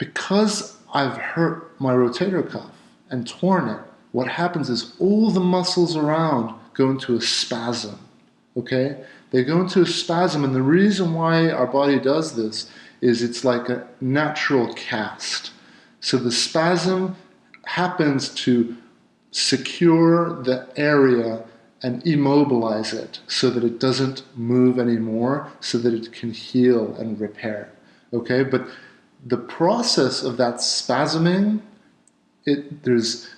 because I've hurt my rotator cuff and torn it, what happens is all the muscles around go into a spasm, okay? They go into a spasm, and the reason why our body does this is it's like a natural cast. So the spasm happens to secure the area and immobilize it so that it doesn't move anymore, so that it can heal and repair, okay? But the process of that spasming, it's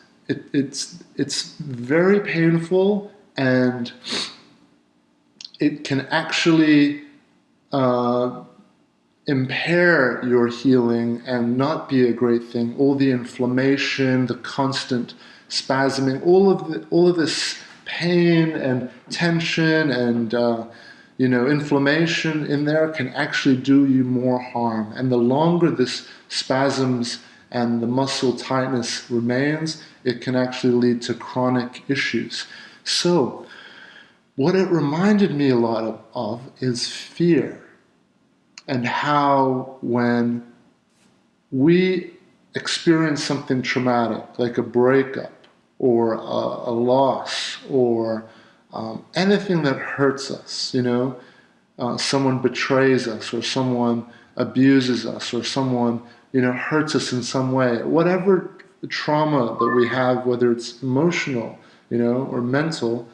very painful, and it can actually impair your healing and not be a great thing. All the inflammation, the constant spasming, all of this pain and tension and inflammation in there can actually do you more harm. And the longer this spasms and the muscle tightness remains, it can actually lead to chronic issues. So what it reminded me a lot of is fear, and how when we experience something traumatic, like a breakup or a loss or anything that hurts us, someone betrays us, or someone abuses us, or someone hurts us in some way, whatever trauma that we have, whether it's emotional, or mental,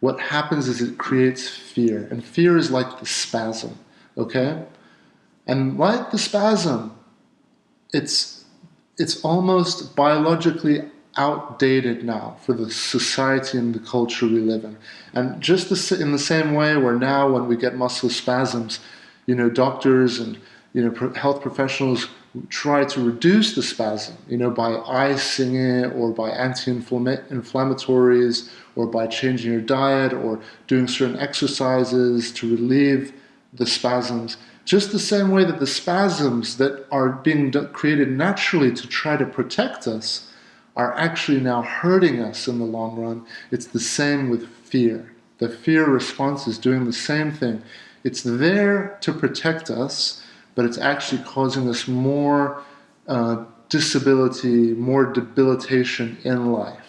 what happens is it creates fear. And fear is like the spasm, okay? And like the spasm, it's almost biologically outdated now for the society and the culture we live in. And just in the same way where now when we get muscle spasms, doctors and health professionals try to reduce the spasm, by icing it, or by anti-inflammatories, or by changing your diet, or doing certain exercises to relieve the spasms. Just the same way that the spasms that are being created naturally to try to protect us are actually now hurting us in the long run. It's the same with fear. The fear response is doing the same thing. It's there to protect us, but it's actually causing us more disability, more debilitation in life.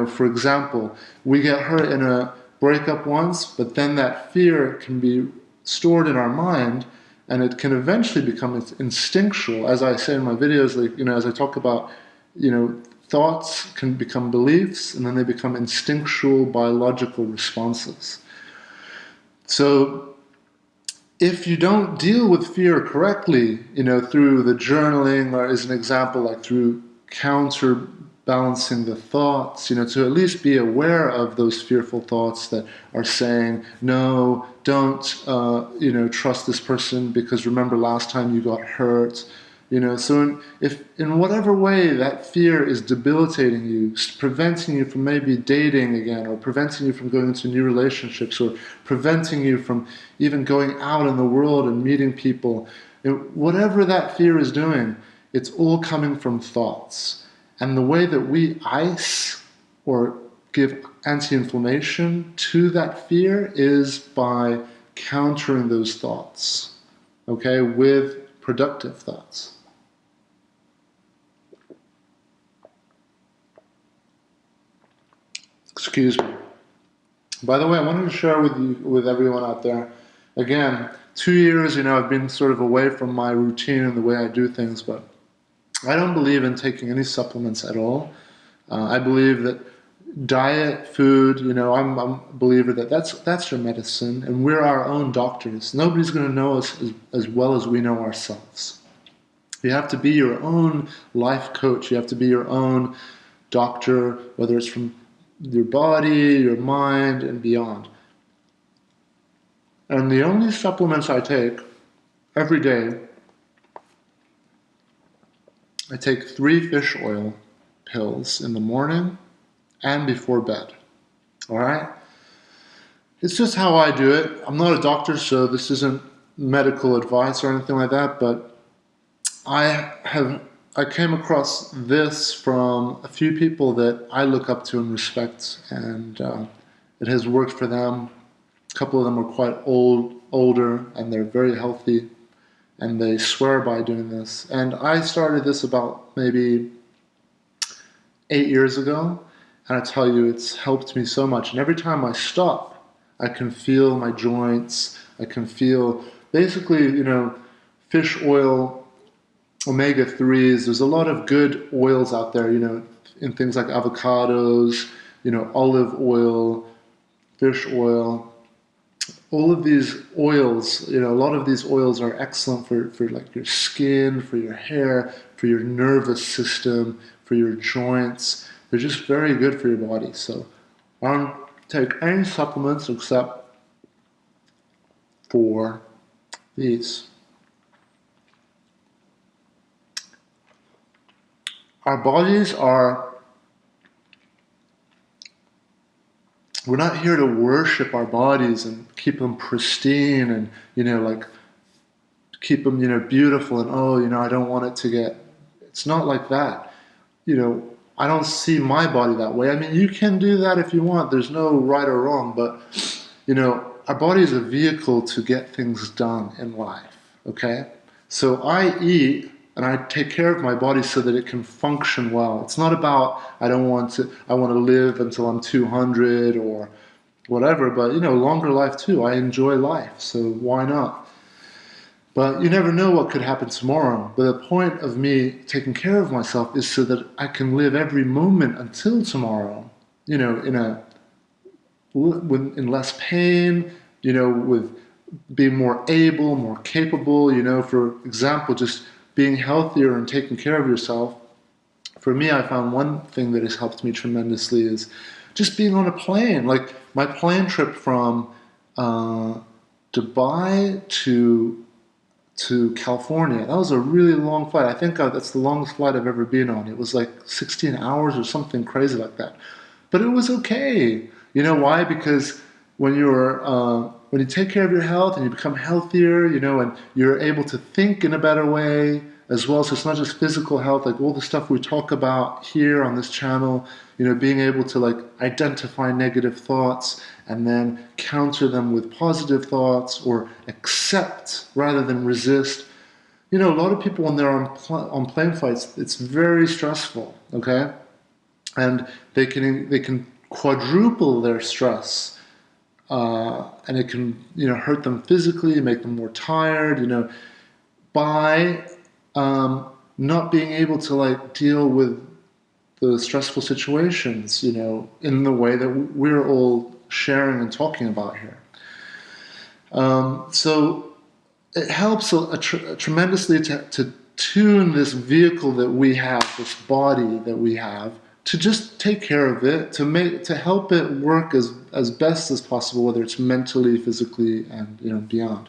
For example, we get hurt in a breakup once, but then that fear can be stored in our mind, and it can eventually become instinctual. As I say in my videos, as I talk about, thoughts can become beliefs, and then they become instinctual biological responses. So if you don't deal with fear correctly, through the journaling, or as an example, like through counterbalancing the thoughts, to at least be aware of those fearful thoughts that are saying, no, don't, trust this person because remember last time you got hurt. So if in whatever way that fear is debilitating you, preventing you from maybe dating again, or preventing you from going into new relationships, or preventing you from even going out in the world and meeting people, whatever that fear is doing, it's all coming from thoughts. And the way that we ice or give anti-inflammation to that fear is by countering those thoughts, okay, with productive thoughts. Excuse me. By the way, I wanted to share with everyone out there, again, 2 years, I've been sort of away from my routine and the way I do things, but I don't believe in taking any supplements at all. I believe that diet, food, I'm a believer that that's your medicine, and we're our own doctors. Nobody's going to know us as well as we know ourselves. You have to be your own life coach. You have to be your own doctor, whether it's from your body, your mind, and beyond. And the only supplements I take every day, I take 3 fish oil pills in the morning and before bed. All right? It's just how I do it. I'm not a doctor, so this isn't medical advice or anything like that, but I came across this from a few people that I look up to and respect, and it has worked for them. A couple of them are quite older, and they're very healthy. and they swear by doing this. And I started this about maybe 8 years ago, and I tell you, it's helped me so much. And every time I stop, I can feel my joints. I can feel basically, fish oil, omega-3s. There's a lot of good oils out there, in things like avocados, olive oil, fish oil. All of these oils, a lot of these oils are excellent for like your skin, for your hair, for your nervous system, for your joints. They're just very good for your body. So I don't take any supplements except for these. Our bodies we're not here to worship our bodies and keep them pristine and, like keep them, beautiful and, I don't want it to it's not like that. I don't see my body that way. I mean, you can do that if you want. There's no right or wrong, but, our body is a vehicle to get things done in life, okay? So I eat and I take care of my body so that it can function well. It's not about, I want to live until I'm 200 or whatever, but, longer life too. I enjoy life, so why not? But you never know what could happen tomorrow. But the point of me taking care of myself is so that I can live every moment until tomorrow, in less pain, with being more able, more capable, for example, just being healthier and taking care of yourself. For me, I found one thing that has helped me tremendously is just being on a plane. Like my plane trip from Dubai to California, that was a really long flight. I think that's the longest flight I've ever been on. It was like 16 hours or something crazy like that. But it was okay. You know why? Because when you take care of your health and you become healthier, and you're able to think in a better way as well. So it's not just physical health, like all the stuff we talk about here on this channel, being able to like identify negative thoughts and then counter them with positive thoughts or accept rather than resist. A lot of people when they're on plane flights, it's very stressful, okay? And they can quadruple their stress. And it can, hurt them physically, make them more tired, by not being able to like deal with the stressful situations, in the way that we're all sharing and talking about here. So it helps tremendously to tune this vehicle that we have, this body that we have, to just take care of it, to help it work as best as possible, whether it's mentally, physically, and beyond.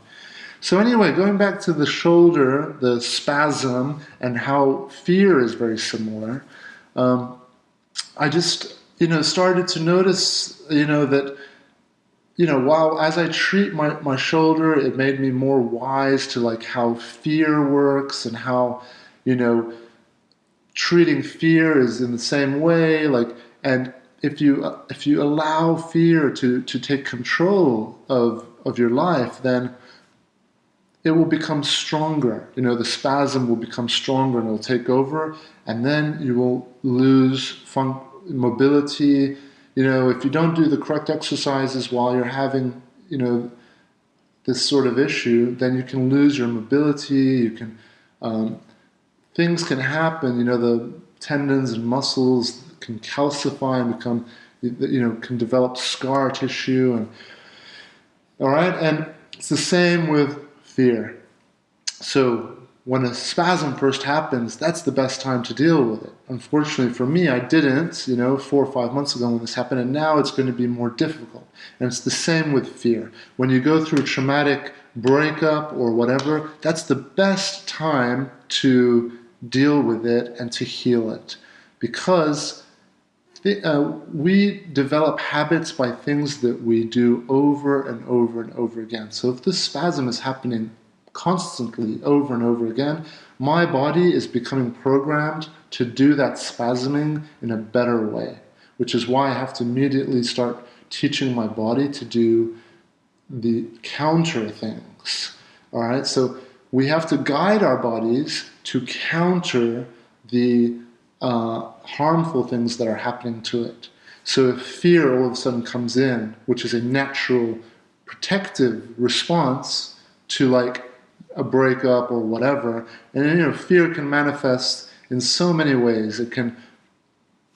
So anyway, going back to the shoulder, the spasm, and how fear is very similar, I just started to notice that while as I treat my shoulder, it made me more wise to like how fear works and how treating fear is in the same way, and if you allow fear to take control of your life, then it will become stronger. The spasm will become stronger and it'll take over, and then you will lose mobility. If you don't do the correct exercises while you're having this sort of issue, then you can lose your mobility. You can things can happen, the tendons and muscles can calcify and become, can develop scar tissue. All right, and it's the same with fear. So when a spasm first happens, that's the best time to deal with it. Unfortunately for me, I didn't, 4 or 5 months ago when this happened, and now it's going to be more difficult. And it's the same with fear. When you go through a traumatic breakup or whatever, that's the best time to deal with it and to heal it, because we develop habits by things that we do over and over and over again. So if this spasm is happening constantly over and over again, my body is becoming programmed to do that spasming in a better way, which is why I have to immediately start teaching my body to do the counter things. All right, so we have to guide our bodies to counter the harmful things that are happening to it. So if fear all of a sudden comes in, which is a natural protective response to like a breakup or whatever, and fear can manifest in so many ways.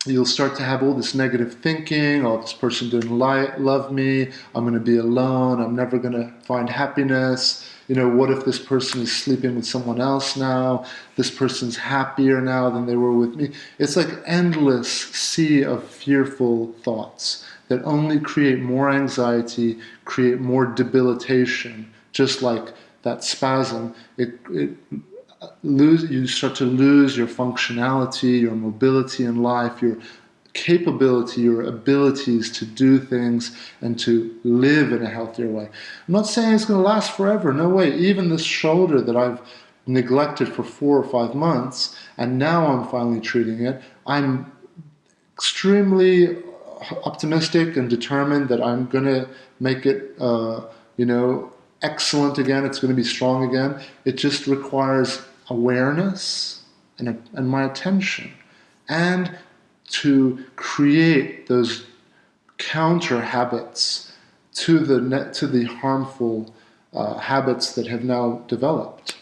You'll start to have all this negative thinking. Oh, this person didn't love me. I'm going to be alone. I'm never going to find happiness. What if this person is sleeping with someone else now? This person's happier now than they were with me. It's like endless sea of fearful thoughts that only create more anxiety, create more debilitation, just like that spasm. You start to lose your functionality, your mobility in life, your capability, your abilities to do things and to live in a healthier way. I'm not saying it's going to last forever. No way. Even this shoulder that I've neglected for 4 or 5 months, and now I'm finally treating it, I'm extremely optimistic and determined that I'm going to make it, excellent again. It's going to be strong again. It just requires awareness and my attention, and to create those counter habits to the harmful habits that have now developed.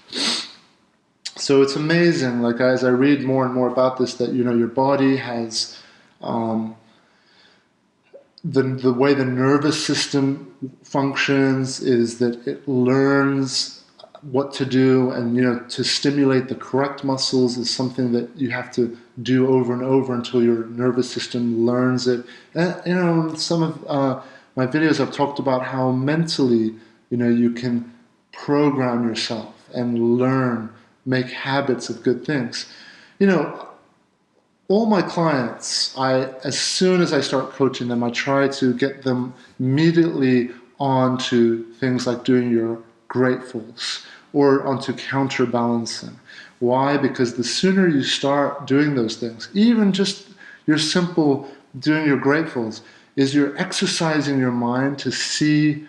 So it's amazing, like as I read more and more about this, that your body has the way the nervous system functions is that it learns what to do, and to stimulate the correct muscles is something that you have to do over and over until your nervous system learns it. And, in some of my videos I've talked about how mentally you can program yourself and make habits of good things. All my clients, as soon as I start coaching them, I try to get them immediately onto things like doing your gratefuls or onto counterbalancing. Why? Because the sooner you start doing those things, even just your simple doing your gratefuls, is you're exercising your mind to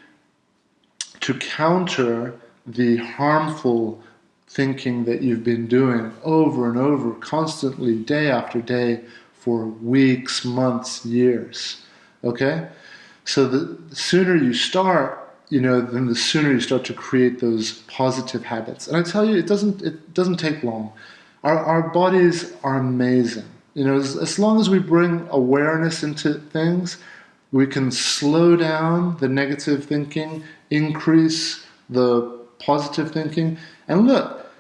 counter the harmful thinking that you've been doing over and over, constantly, day after day, for weeks, months, years. Okay? So the sooner you start, then the sooner you start to create those positive habits. And I tell you, it doesn't take long. Our bodies are amazing. As long as we bring awareness into things, we can slow down the negative thinking, increase the positive thinking. And look,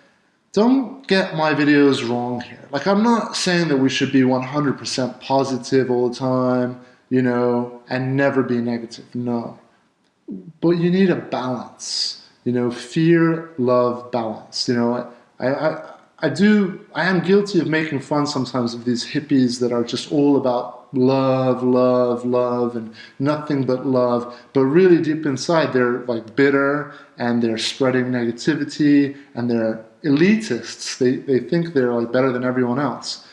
don't get my videos wrong here. Like, I'm not saying that we should be 100% positive all the time, and never be negative. No. But you need a balance, fear, love, balance. I am guilty of making fun sometimes of these hippies that are just all about love, love, love, and nothing but love. But really deep inside, they're like bitter, and they're spreading negativity, and they're elitists. They think they're like better than everyone else.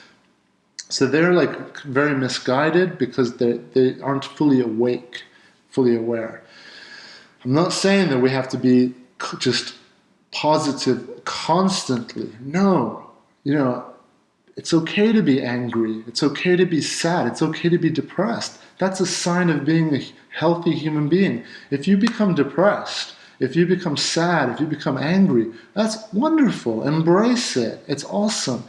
So they're like very misguided because they aren't fully awake, fully aware. I'm not saying that we have to be just positive constantly. No. It's okay to be angry. It's okay to be sad. It's okay to be depressed. That's a sign of being a healthy human being. If you become depressed, if you become sad, if you become angry, that's wonderful. Embrace it. It's awesome.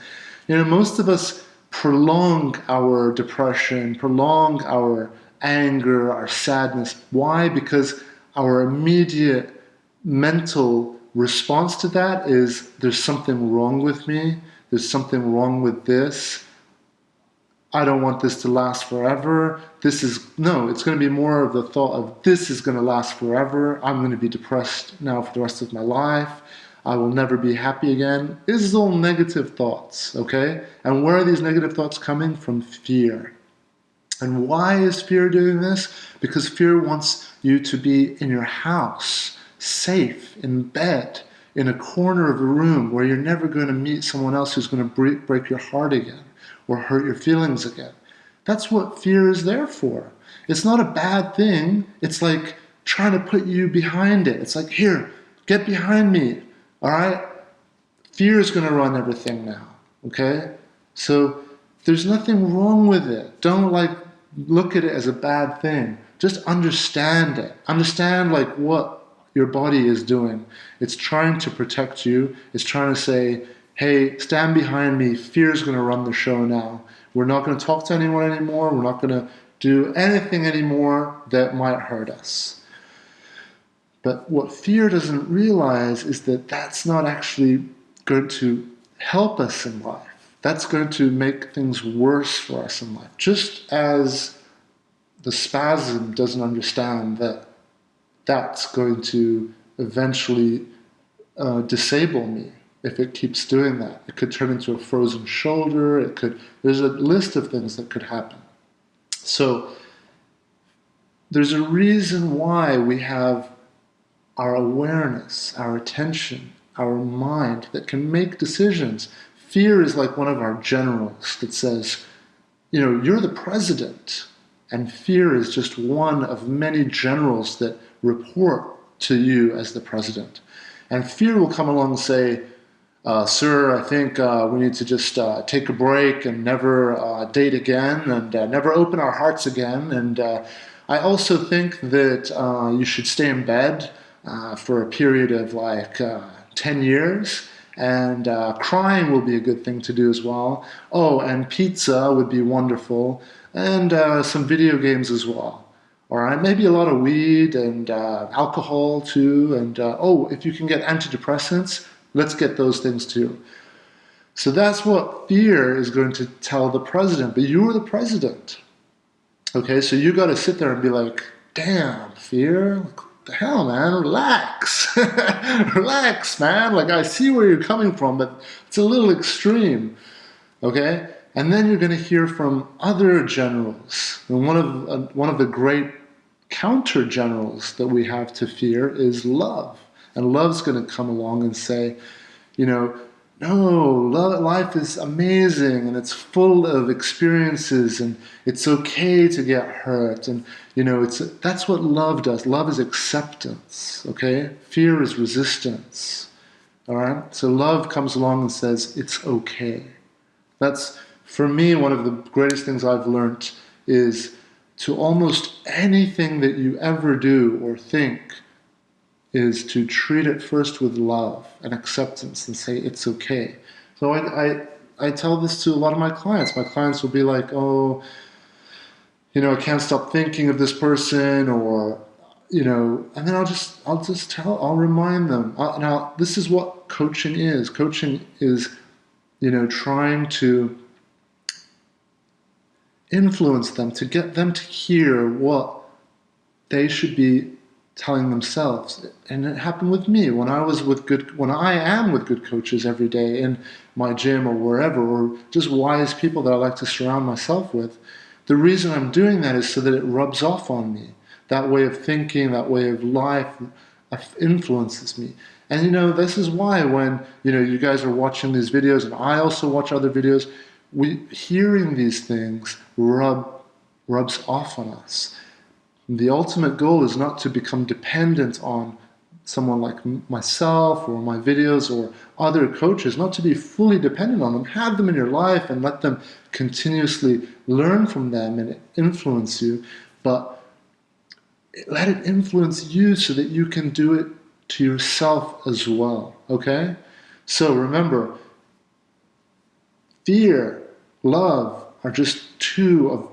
Most of us prolong our depression, prolong our anger, our sadness. Why? Because our immediate mental response to that is, there's something wrong with me. There's something wrong with this. I don't want this to last forever. It's going to be more of the thought of, this is going to last forever. I'm going to be depressed now for the rest of my life. I will never be happy again. This is all negative thoughts, okay? And where are these negative thoughts coming from? Fear. And why is fear doing this? Because fear wants you to be in your house, safe, in bed, in a corner of a room where you're never going to meet someone else who's going to break your heart again or hurt your feelings again. That's what fear is there for. It's not a bad thing. It's like trying to put you behind it. It's like, here, get behind me, all right? fear is going to run everything now. Okay? So there's nothing wrong with it. Don't look at it as a bad thing. Just understand it. Understand what your body is doing. It's trying to protect you. It's trying to say, hey, stand behind me. Fear is going to run the show now. We're not going to talk to anyone anymore. We're not going to do anything anymore that might hurt us. But what fear doesn't realize is that that's not actually going to help us in life. That's going to make things worse for us in life. Just as the spasm doesn't understand that that's going to eventually disable me if it keeps doing that. It could turn into a frozen shoulder. There's a list of things that could happen. So there's a reason why we have our awareness, our attention, our mind that can make decisions. Fear is like one of our generals that says, you're the president. And fear is just one of many generals that report to you as the president. And fear will come along and say, sir, I think we need to just take a break and never date again and never open our hearts again. And I also think that you should stay in bed for a period of 10 years. And crying will be a good thing to do as well. Oh, and pizza would be wonderful. And some video games as well. All right, maybe a lot of weed and alcohol too. And if you can get antidepressants, let's get those things too. So that's what fear is going to tell the president. But you're the president. Okay, so you got to sit there and be like, damn, fear. What the hell, man? Relax. Relax, man. I see where you're coming from, but it's a little extreme. Okay? And then you're going to hear from other generals. And one of the great counter generals that we have to fear is love. And love's going to come along and say, no, life is amazing and it's full of experiences and it's okay to get hurt. And, that's what love does. Love is acceptance, okay? Fear is resistance, all right? So love comes along and says, it's okay. That's, for me, one of the greatest things I've learned is to almost anything that you ever do or think is to treat it first with love and acceptance and say it's okay. So I tell this to a lot of my clients. My clients will be like, oh, I can't stop thinking of this person, or, and then I'll remind them. Now, this is what coaching is. Coaching is, trying to influence them, to get them to hear what they should be telling themselves. And it happened with me when I am with good coaches every day in my gym or wherever, or just wise people that I like to surround myself with. The reason I'm doing that is so that it rubs off on me. That way of thinking, that way of life influences me. And this is why when you guys are watching these videos, and I also watch other videos, hearing these things rubs off on us. The ultimate goal is not to become dependent on someone like myself or my videos or other coaches, not to be fully dependent on them. Have them in your life and let them continuously learn from them and influence you, but let it influence you so that you can do it to yourself as well, okay? So remember, fear, love are just two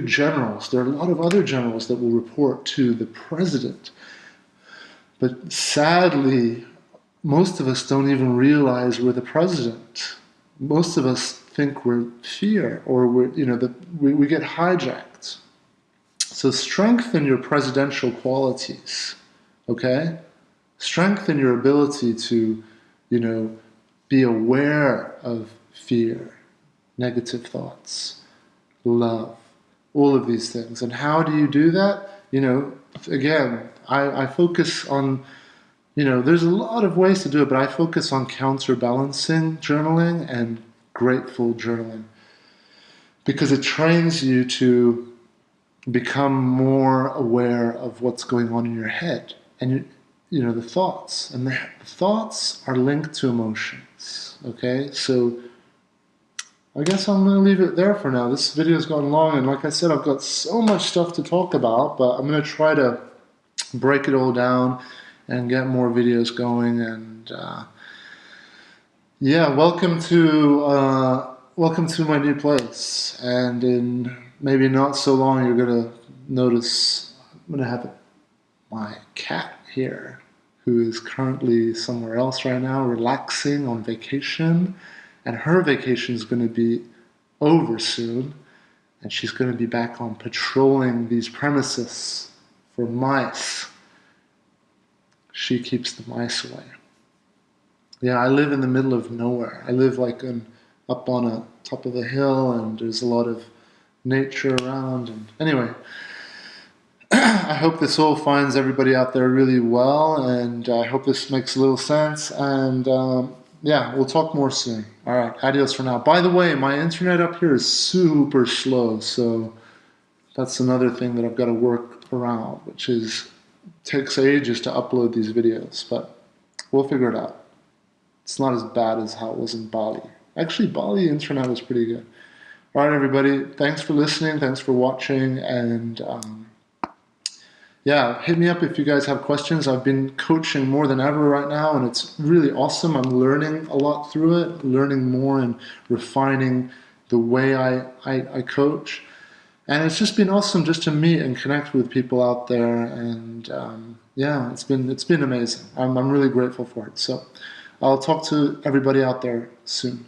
generals. There are a lot of other generals that will report to the president. But sadly, most of us don't even realize we're the president. Most of us think we're fear, or we get hijacked. So strengthen your presidential qualities, okay? Strengthen your ability to, be aware of fear, negative thoughts, love, all of these things. And how do you do that? Again, I focus on, there's a lot of ways to do it, but I focus on counterbalancing journaling and grateful journaling, because it trains you to become more aware of what's going on in your head and the thoughts. And the thoughts are linked to emotion. minutes. Okay, so I guess I'm going to leave it there for now. This video's gone long, and like I said, I've got so much stuff to talk about, but I'm going to try to break it all down and get more videos going. And yeah, welcome to my new place. And in maybe not so long, you're going to notice I'm going to have my cat here, who is currently somewhere else right now, relaxing on vacation. And her vacation is going to be over soon, and she's going to be back on patrolling these premises for mice. She keeps the mice away. Yeah, I live in the middle of nowhere. I live like up on a top of a hill, and there's a lot of nature around. And anyway, I hope this all finds everybody out there really well, and I hope this makes a little sense. And yeah, we'll talk more soon. All right, adios for now. By the way, my internet up here is super slow, so that's another thing that I've got to work around, which is takes ages to upload these videos, but we'll figure it out. It's not as bad as how it was in Bali. Actually, Bali internet was pretty good. All right, everybody, thanks for listening, thanks for watching, and yeah, hit me up if you guys have questions. I've been coaching more than ever right now, and it's really awesome. I'm learning a lot through it, learning more and refining the way I coach. And it's just been awesome just to meet and connect with people out there. And yeah, it's been amazing. I'm really grateful for it. So I'll talk to everybody out there soon.